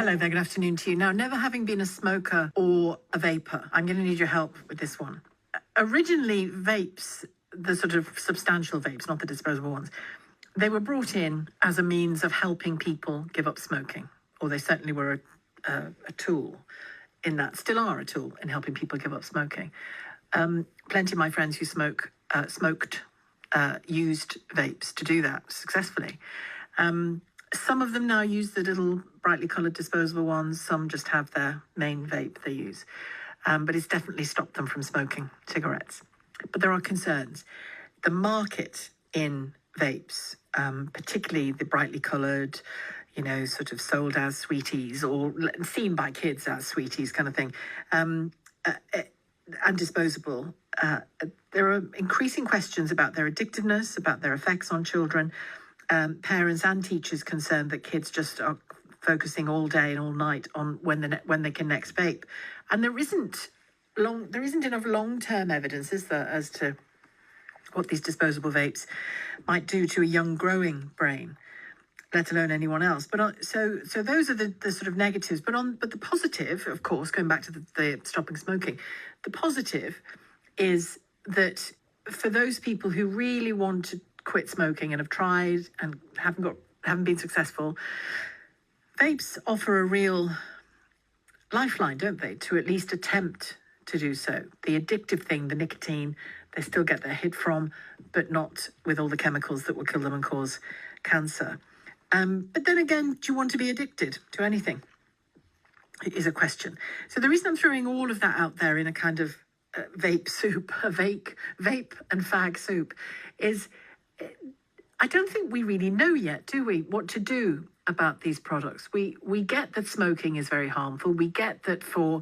Hello there, good afternoon to you. Now, never having been a smoker or a vapor, I'm going to need your help with this one. Originally, vapes, the sort of substantial vapes, not the disposable ones, they were brought in as a means of helping people give up smoking, or they certainly were a tool in that, still are a tool in helping people give up smoking. Plenty of my friends who smoked used vapes to do that successfully. Some of them now use the little brightly coloured disposable ones. Some just have their main vape they use. But it's definitely stopped them from smoking cigarettes. But there are concerns. The market in vapes, particularly the brightly coloured, sort of sold as sweeties or seen by kids as sweeties kind of thing, and disposable, there are increasing questions about their addictiveness, about their effects on children. Parents and teachers concerned that kids just are focusing all day and all night on when they can next vape, and there isn't enough long-term evidence, is there, as to what these disposable vapes might do to a young growing brain, let alone anyone else. But so those are the sort of negatives. But the positive, of course, going back to the stopping smoking, the positive is that for those people who really want to quit smoking and have tried and haven't been successful, vapes offer a real lifeline, don't they, to at least attempt to do so. The addictive thing, the nicotine, they still get their hit from, but not with all the chemicals that will kill them and cause cancer. But then again, do you want to be addicted to anything? Is a question. So the reason I'm throwing all of that out there in a kind of vape soup, a vape and fag soup, is I don't think we really know yet, do we, what to do about these products. We get that smoking is very harmful. We get that for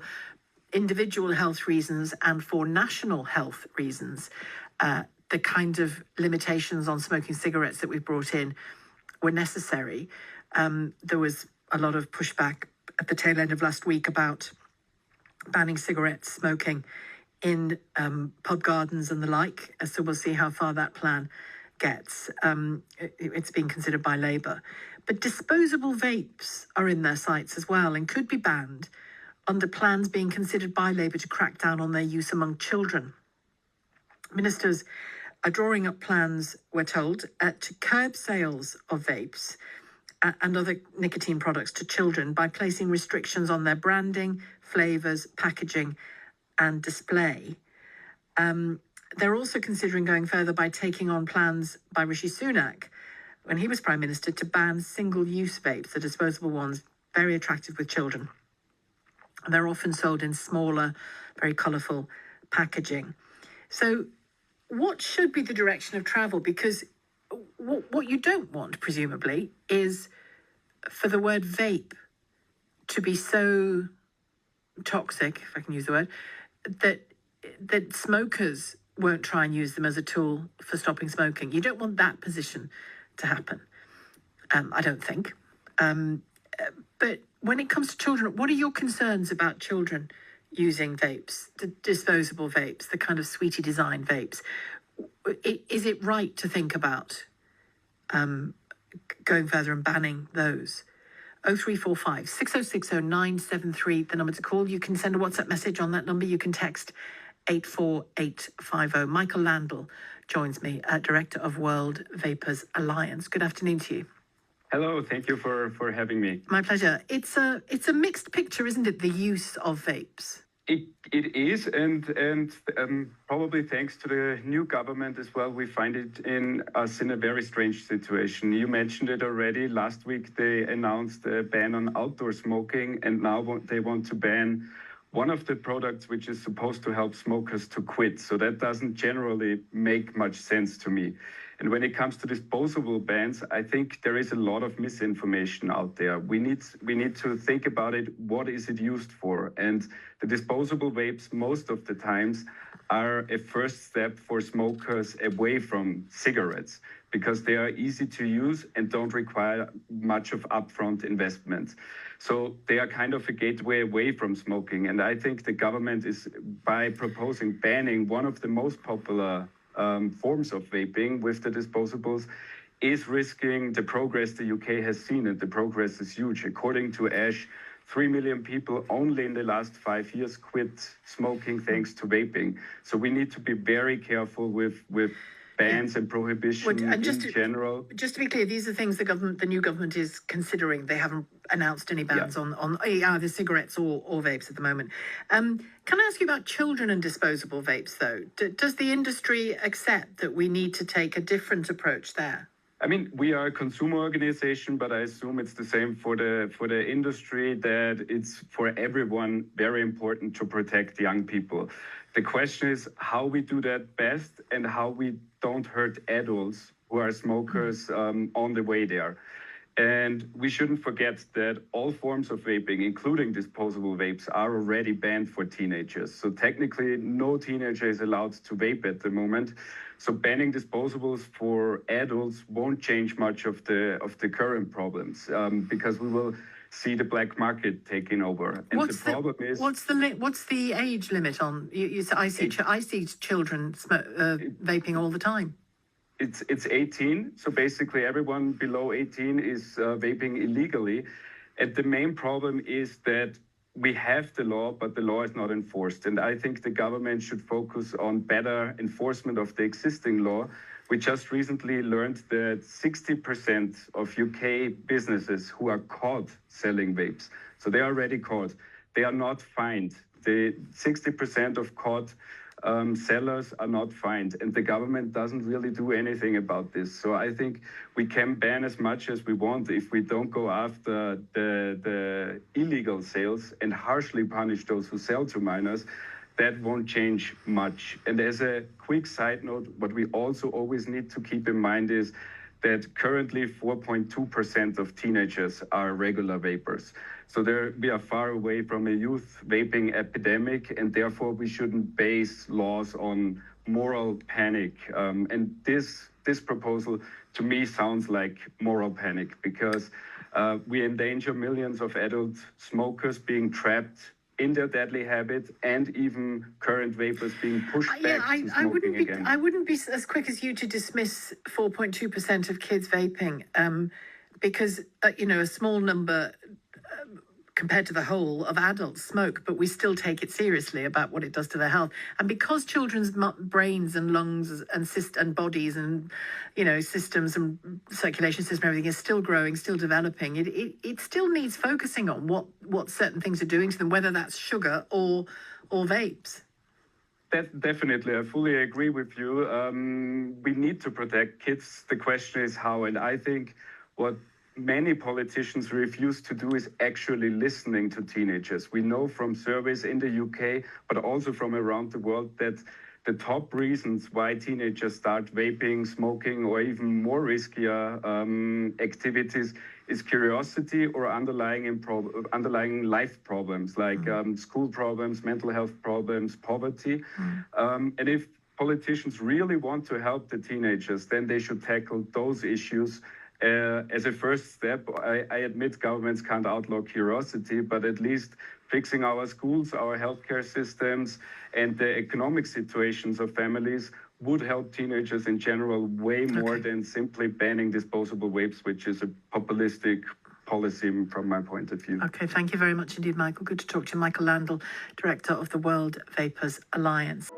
individual health reasons and for national health reasons, the kind of limitations on smoking cigarettes that we've brought in were necessary. There was a lot of pushback at the tail end of last week about banning cigarette smoking in pub gardens and the like. So we'll see how far that plan gets. It's being considered by Labour. But disposable vapes are in their sights as well and could be banned under plans being considered by Labour to crack down on their use among children. Ministers are drawing up plans, we're told, to curb sales of vapes and other nicotine products to children by placing restrictions on their branding, flavours, packaging and display. They're also considering going further by taking on plans by Rishi Sunak, when he was Prime Minister, to ban single-use vapes, the disposable ones, very attractive with children. And they're often sold in smaller, very colourful packaging. So what should be the direction of travel? Because what you don't want, presumably, is for the word vape to be so toxic, if I can use the word, that smokers won't try and use them as a tool for stopping smoking. You don't want that position to happen, I don't think. But when it comes to children, what are your concerns about children using vapes, the disposable vapes, the kind of sweetie design vapes? Is it right to think about going further and banning those? 0345 6060 973, the number to call. You can send a WhatsApp message on that number. You can text 84850. Michel Landl joins me, Director of World Vapers Alliance. Good afternoon to you. Hello, thank you for having me. My pleasure. It's a mixed picture, isn't it, the use of vapes? It is, and probably thanks to the new government as well, we find it in us in a very strange situation. You mentioned it already. Last week they announced a ban on outdoor smoking, and now they want to ban one of the products which is supposed to help smokers to quit. So that doesn't generally make much sense to me. And when it comes to disposable bans, I think there is a lot of misinformation out there. We need to think about it. What is it used for? And the disposable vapes, most of the times, are a first step for smokers away from cigarettes because they are easy to use and don't require much of upfront investment. So they are kind of a gateway away from smoking. And I think the government is, by proposing banning one of the most popular forms of vaping with the disposables, is risking the progress the UK has seen, and the progress is huge. According to ASH, 3 million people only in the last 5 years quit smoking thanks to vaping. So we need to be very careful with bans and prohibition in general. Just to be clear, these are things the new government is considering. They haven't announced any bans on either cigarettes or vapes at the moment. Can I ask you about children and disposable vapes, though? Does the industry accept that we need to take a different approach there? I mean, we are a consumer organization, but I assume it's the same for the industry, that it's for everyone very important to protect young people. The question is how we do that best and how we don't hurt adults who are smokers on the way there. And we shouldn't forget that all forms of vaping, including disposable vapes, are already banned for teenagers. So technically, no teenager is allowed to vape at the moment. So banning disposables for adults won't change much of the current problems, because we will see the black market taking over. And the problem is, what's the age limit on? I see children vaping all the time. It's 18, so basically everyone below 18 is vaping illegally. And the main problem is that we have the law, but the law is not enforced. And I think the government should focus on better enforcement of the existing law. We just recently learned that 60% of UK businesses who are caught selling vapes, so they are already caught, they are not fined. The 60% of caught sellers are not fined, and the government doesn't really do anything about this. So I think we can ban as much as we want. If we don't go after the illegal sales and harshly punish those who sell to minors, that won't change much. And as a quick side note, what we also always need to keep in mind is that currently 4.2% of teenagers are regular vapers. So we are far away from a youth vaping epidemic, and therefore we shouldn't base laws on moral panic. And this proposal to me sounds like moral panic, because we endanger millions of adult smokers being trapped in their deadly habit, and even current vapers being pushed back to smoking again. I wouldn't be as quick as you to dismiss 4.2% of kids vaping, because a small number compared to the whole of adults smoke, but we still take it seriously about what it does to their health. And because children's brains and lungs and bodies and systems and circulation system, everything is still growing, still developing, it still needs focusing on what certain things are doing to them, whether that's sugar or vapes. Definitely, I fully agree with you. We need to protect kids. The question is how, and I think what many politicians refuse to do is actually listening to teenagers. We know from surveys in the UK, but also from around the world, that the top reasons why teenagers start vaping, smoking, or even more riskier activities is curiosity or underlying life problems like school problems, mental health problems, poverty. And if politicians really want to help the teenagers, then they should tackle those issues. As a first step, I admit governments can't outlaw curiosity, but at least fixing our schools, our healthcare systems, and the economic situations of families would help teenagers in general way more than simply banning disposable vapes, which is a populistic policy from my point of view. Okay, thank you very much indeed, Michael. Good to talk to you. Michel Landl, Director of the World Vapers Alliance.